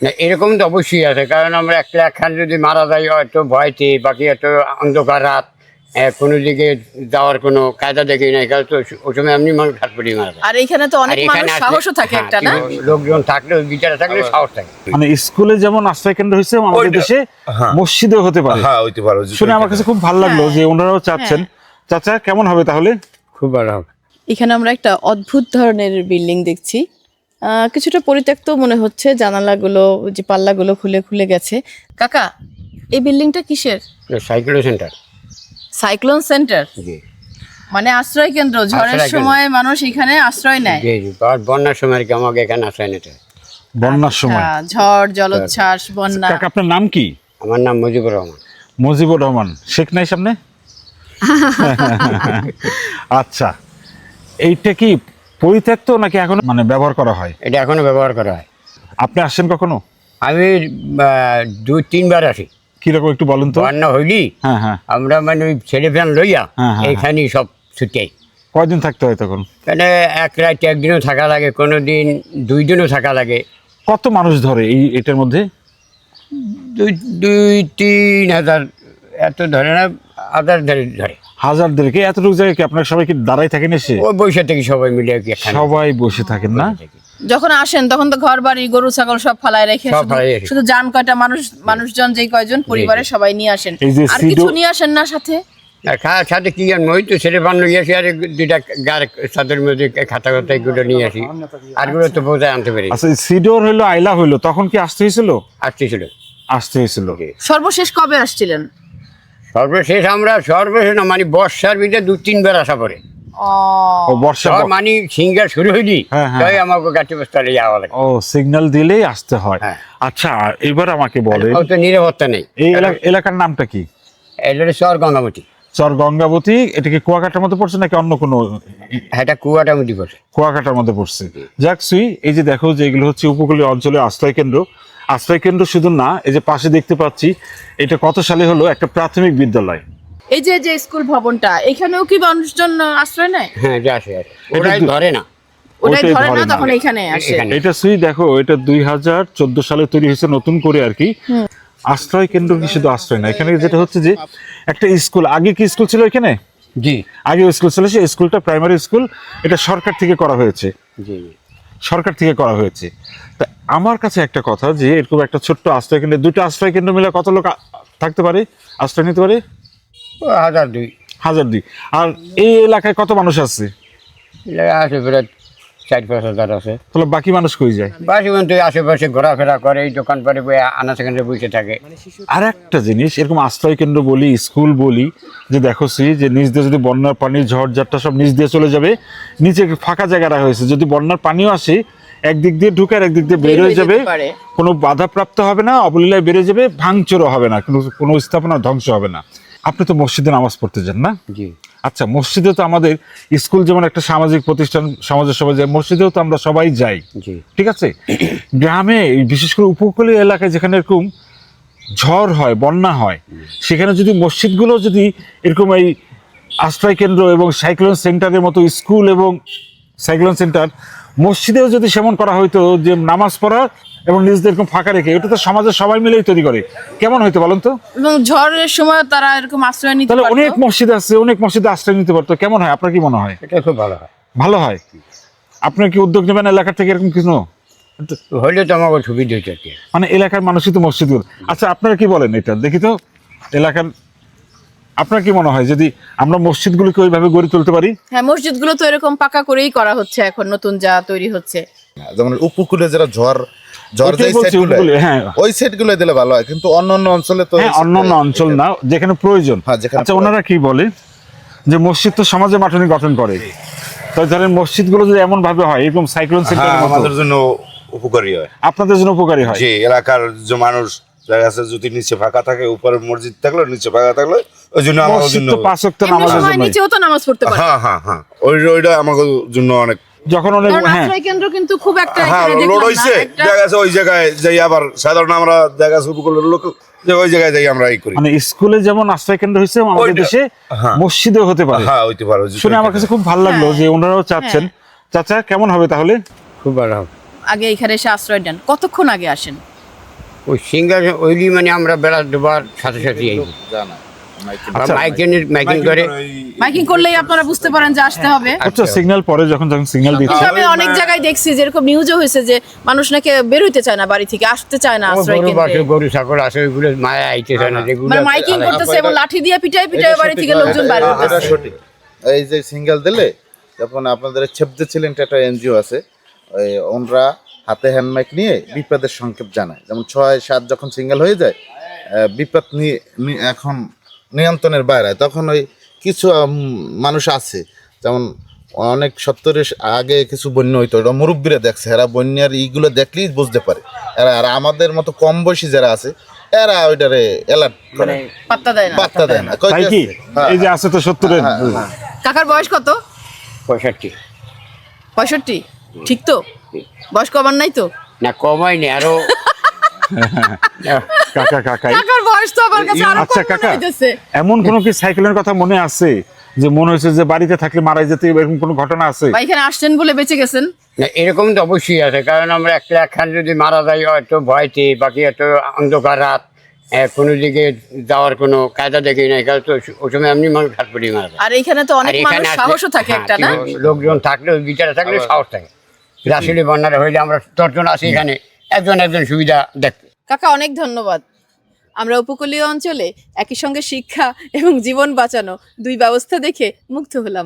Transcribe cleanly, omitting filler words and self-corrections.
না এরকম তো অবশ্যই আছে, কারণ আমরা একটা একখান যদি মারা যাই হয়তো ভয়তে, বাকি এত অন্ধকার রাত, কোনো দিকে যাওয়ার কোনো কায়দা দেখি নাই, কারণ তো ওই সময় এমনি মানুষ হাত পড়ি মারা যায়। আর এখানে তো অনেক আর মানুষ এখানে সাহসও থাকে একটা না, লোকজন থাকলে বিচারে থাকলে সাহস থাকে। মানে স্কুলে যেমন আশ্রয় কেন্দ্র হয়েছে আমাদের দেশে মসজিদেও হতে পারে। হ্যাঁ হইতে পারে। শুনে আমার কাছে খুব ভালো লাগলো যে ওনারাও চাচ্ছেন। চাচা কেমন হবে তাহলে? খুব ভালো হবে। এখানে আমরা একটা অদ্ভুত ধরনের বিল্ডিং দেখছি, কিছুটা পরিত্যক্ত মনে হচ্ছে, জানালাগুলো যে পাল্লাগুলো খুলে খুলে গেছে। কাকা, এই বিল্ডিংটা কিসের? Cycle centre. সাইক্লোন সেন্টার, জি মানে আশ্রয় কেন্দ্র। ঝড়ের আশ্রয় কেন্দ্র। সময় মানুষ এখানে আশ্রয় নেয়। জি জি, বন্যার সময় আর কি আমাকে এখানে আশ্রয় নিতে হয়। বন্যার সময়। ঝড়, জলোচ্ছ্বাস, বন্যা। কাকা আপনার নাম কি? আমার নাম মুজিবুর রহমান। মুজিবুর রহমান। শেখ নাই সামনে? আচ্ছা, এইটা কি পরিত্যক্ত নাকি এখন মানে ব্যবহার করা হয়? এটা এখনো ব্যবহার করা হয়। আপনি আসছেন কখনো? আমি 2-3 বার আসি। কিরকম একটু বলেন তো। বন্যা হইলি হ্যাঁ হ্যাঁ। আমরা মানে ওই ছেলে ফ্যান লইয়া হ্যাঁ, হ্যাঁ, এইখানেই সব ছুটাই। কয়দিন থাকতে হয় তখন? তাহলে এক রাত একদিনও থাকা লাগে, কোনো দিন 2 দিনও থাকা লাগে। কত মানুষ ধরে এটার মধ্যে? 2-3 হাজার, এত ধরে না, হাজার ধরে। হাজার দেড়কে এতটুকু জায়গায় কি আপনার সবাই কি দাঁড়াই থাকেন এসে? ওই বৈশা থেকে সবাই মিলে কি একখানে সবাই বসে থাকেন না? যখন আসেন তখন তো ঘর বাড়ি, গরু ছাগল সব ফালায় রেখে সব ফালায় রেখে। শুধু যান কয়টা মানুষজন, যেই কয়জন পরিবারের সবাই নিয়ে আসেন। এই যে আর সিডো- কিছু নিয়ে আসেন না সাথে? আর খাওয়ার সাথে কি আর মই তো ছেলে বান লই আসি, আর 2টা গার সাদের মধ্যে খাতা খাতা এগুলো নিয়ে আসি, আরগুলো তো বোঝায় আনতে পারি। আচ্ছা, সিডোর হইলো আইলা হইলো তখন কি আসতে হয়েছিল? আসতেছিল। আসতে হয়েছিল। সর্বশেষ কবে আসছিলেন? সর্বশেষ না মানে বর্ষার ভিতরে 2-3 বার আসা পড়ে। ও বর্ষা। মানে সিঙ্গার শুরু হইলি হ্যাঁ, হ্যাঁ। তাই আমাকে গাড়ি বস্তা লিয়ে যাওয়া লাগে। ও সিগন্যাল দিলেই আসতে হয়। হ্যাঁ। আচ্ছা, এবার আমাকে বলে তো নিরাপত্তা নেই। এই এলাকার নামটা কি? এটা চর গঙ্গামতি। চর গঙ্গাবতী। এটা কি কুয়াকাটার মধ্যে পড়ছে নাকি অন্য কোনো? এটা কুয়াটা মতি পড়ে। কুয়াকাটার মধ্যে পড়ছে। যাক সুই, এই যে দেখো যে এগুলো হচ্ছে উপকূলীয় অঞ্চলের আশ্রয় কেন্দ্র। আশ্রয় কেন্দ্র শুধু না, এই যে পাশে দেখতে পাচ্ছি এটা কত সালে হলো একটা প্রাথমিক বিদ্যালয়। এই যে স্কুল ভবনটা, এখানেও কি মানুষজন আশ্রয় নেয়? হ্যাঁ যা আসে ওরাই ধরে না। ওটাই ওটাই ধরে ধরে না, না। তখন এখানে আসে। এখানে। এটা সুই দেখো, এটা 2014 সালে তৈরি হয়েছে নতুন করে আর কি। আশ্রয় কেন্দ্র কি শুধু আশ্রয় না, এখানে যেটা হচ্ছে যে একটা স্কুল। আগে কি স্কুল ছিল এখানে? জি আগে স্কুল ছিল, সেই স্কুলটা প্রাইমারি স্কুল। এটা সরকার থেকে করা হয়েছে। জি। সরকার থেকে করা হয়েছে। তা আমার কাছে একটা কথা, যে এরকম একটা ছোট্ট আশ্রয় কেন্দ্রে 2টা আশ্রয় কেন্দ্র মিলে কত লোক থাকতে পারে, আশ্রয় নিতে পারে? 1002। 1002। আর এই এলাকায় কত মানুষ আছে? আছে প্রায় 4-5 হাজার আছে। তাহলে বাকি মানুষ কই যায়? বাসি বন্ধু আশেপাশে ঘোরাফেরা করে, এই দোকান পারে আনা সেখানে বসে থাকে। আর একটা জিনিস, এরকম আশ্রয় কেন্দ্র বলি, স্কুল বলি, যে দেখো যে নিচ দিয়ে যদি বন্যার পানি, ঝড়ঝাপটা সব নিচ দিয়ে চলে যাবে, নিচে ফাঁকা জায়গা রাখা হয়েছে। যদি বন্যার পানিও আসে, একদিক দিয়ে ঢুকে আর একদিক দিয়ে বের হয়ে যাবে, কোনো বাধাপ্রাপ্ত হবে না, অবলীলায় বেড়ে যাবে, ভাঙচুরও হবে না, কোনো স্থাপনা ধ্বংস হবে না। আপনি তো মসজিদে নামাজ পড়তে যান না? জি আচ্ছা, মসজিদে তো আমাদের স্কুল যেমন একটা সামাজিক প্রতিষ্ঠান, সমাজের সবাই যায়, মসজিদেও তো আমরা সবাই যাই, জি। ঠিক আছে? গ্রামে বিশেষ করে উপকূলীয় এলাকায় যেখানে এরকম ঝড় হয়, বন্যা হয়, সেখানে যদি মসজিদগুলো যদি এরকম এই আশ্রয় কেন্দ্র এবং সাইক্লোন সেন্টারের মতো স্কুল এবং সাইক্লোন সেন্টার, মসজিদেও যদি সেমন করা হইতো, যে নামাজ পড়া এবং নিজেদের এরকম ফাঁকা রেখে, এটা তো সমাজের সবাই মিলেই তৈরি করে, কেমন হইতো বলেন তো? এবং ঝড়ের সময় তারা এরকম আশ্রয় নিতে তাহলে পারতো। অনেক মসজিদ আছে, অনেক মসজিদে আশ্রয় নিতে পারতো, কেমন হয়? আপনার কি মনে হয়? এটা খুব ভালো হয়। ভালো হয়। আপনার কি উদ্যোগ নেবেন এলাকা থেকে এরকম কিছু? হইলে তো আমাকে সুবিধা হইতো আর কি। মানে এলাকার মানুষই তো মসজিদ। আচ্ছা, আপনারা কি বলেন এটা দেখি তো, এলাকার আপনার কি মনে হয় যদি আমরা মসজিদগুলোকে ওইভাবে গড়ে তুলতে পারি? হ্যাঁ, মসজিদগুলো তো এরকম পাকা করেই করা হচ্ছে এখন, নতুন যা তৈরি হচ্ছে। যেমন উপকূলে যারা ঝড় ওটাই যে বলছি, সেটগুলো, উপকূলে, হ্যাঁ। ওই সেটগুলো দিলে ভালো হয়, কিন্তু অন্যান্য অঞ্চলে তো হ্যাঁ, অন্যান্য অঞ্চল না, যেখানে প্রয়োজন। হ্যাঁ, যেখানে আচ্ছা, ওনারা কি বলে যে মসজিদ তো সমাজে মাঠনি গঠন করে, তাই ধরেন মসজিদগুলো যদি এমন ভাবে হয়, এরকম সাইক্লোন সেন্টারের মতো, আমাদের জন্য উপকারী হয়, আপনাদের জন্য উপকারী হয়। যে এলাকার যে মানুষ দেখা যাচ্ছে যদি নিচে ফাঁকা থাকে, উপরে মসজিদ থাকলো, নিচে ফাঁকা থাকলো, ওই জন্য আমাদের মসজিদ জন্য তো 5 ওয়াক্ত এমনি নামাজের সময় জন্য। নিচেও তো নামাজ পড়তে পারে। হ্যাঁ হ্যাঁ হ্যাঁ, ওইটা আমাদের জন্য অনেক। যখন অনেক, কারণ হ্যাঁ, আশ্রয় কেন্দ্র কিন্তু খুব একটা হ্যাঁ, এখানে লোড দেখলাম না, হয়েছে, একটা- দেখা যাচ্ছে ওই জায়গায় যাই, আবার সাধারণ আমরা দেখা যাচ্ছে উপকূলের লোক যে ওই জায়গায় যাই আমরা এই করি। মানে স্কুলে যেমন আশ্রয় কেন্দ্র হয়েছে, আমাদের ওইটা- দেশে হ্যাঁ। মসজিদেও হতে পারে। হ্যাঁ, হইতে পারে। শুনে আমার কাছে খুব ভালো লাগলো যে ওনারাও চাচ্ছেন। চাচা কেমন হবে তাহলে? খুব ভালো হবে। আগে এখানে এসে আশ্রয় নেন। কতক্ষণ আগে আসেন? ওই সিঙ্গার ওইলি মানে আমরা বেলা দুবার সাথে সাথে আইব। জানা আর মাইকিং করে মাইকিং করলেই আপনারা বুঝতে পারেন যে আসতে হবে। আচ্ছা সিগন্যাল পরে যখন সিগন্যাল কিন্তু দিচ্ছে আমি অনেক জায়গায় দেখছি যেরকম নিউজও হয়েছে যে মানুষ নাকি বের হইতে চায় না বাড়ি থেকে, আসতে চায় না আশ্রয় গরু কেন্দ্রে। বাছুর গরু ছাগল আছে ওইগুলো মায়া আইতে চায় না যেগুলো মানে মাইকিং করতেছে এবং লাঠি দিয়ে পিটাই পিটাই বাড়ি থেকে লোকজন বাইরে এটা হইতেছে। সঠিক। এই যে সিঙ্গেল দিলে যখন আপনাদের ছেপদে ছিলেন একটা এনজিও আছে, ওই ওনরা হাতে হ্যান্ডমাইক নিয়ে বিপদের সংকেত জানায়। যেমন 6-7 যখন সিঙ্গেল হয়ে যায়, বিপদ এখন নিয়ন্ত্রণের বাইরে, তখন ওই কিছু মানুষ আছে, যেমন অনেক 70-এর আগে কিছু বন্যা হইতো, ওরা মুরব্বীরা দেখছে, এরা বন্যার ইগুলো দেখলেই বুঝতে পারে। এরা আর আমাদের মতো কম বয়সী যারা আছে এরা ওইটারে অ্যালার্ট করে, পাত্তা দেয় না। পাত্তা দেয় না। কই তাই যে কি আছে? হ্যাঁ, এই যে আছে তো 70-এর কাকার বয়স কত? 65 65? ঠিক তো? বয়স কমান নাই তো? না কমায়নি আরো কাকাই কাকার বয়স তো আমার কাছে আরো আচ্ছা কম মনে কাকা হইতেছে। এমন কোনো কি সাইকেলের কথা মনে আছে যে মনে হয়েছে যে বাড়িতে থাকলে মারা যেতে, এরকম কোনো ঘটনা আছে? বা এখানে আসছেন বলে বেঁচে গেছেন? না এরকম তো অবশ্যই আছে, কারণ আমরা একখান যদি মারা যাই হয়তো ভয়তে, বাকি এত অন্ধকার রাত, কোনো দিকে যাওয়ার কোনো কায়দা দেখি নাই, কারণ তো ওই সময় এমনি মানুষ হাত পড়ি মারা যায়। আর এখানে তো অনেক আর মানুষ এখানে আসলে- সাহসও থাকে হ্যাঁ, একটা, না? কিন্তু লোকজন থাকলে বিচারে থাকলে সাহস থাকে। আসলে বন্যারা হইলে আমরা 10 জন আছি এখানে, একজন সুবিধা দেখতে। কাকা অনেক ধন্যবাদ। আমরা উপকূলীয় অঞ্চলে একই সঙ্গে শিক্ষা এবং জীবন বাঁচানো দুই ব্যবস্থা দেখে মুগ্ধ হলাম।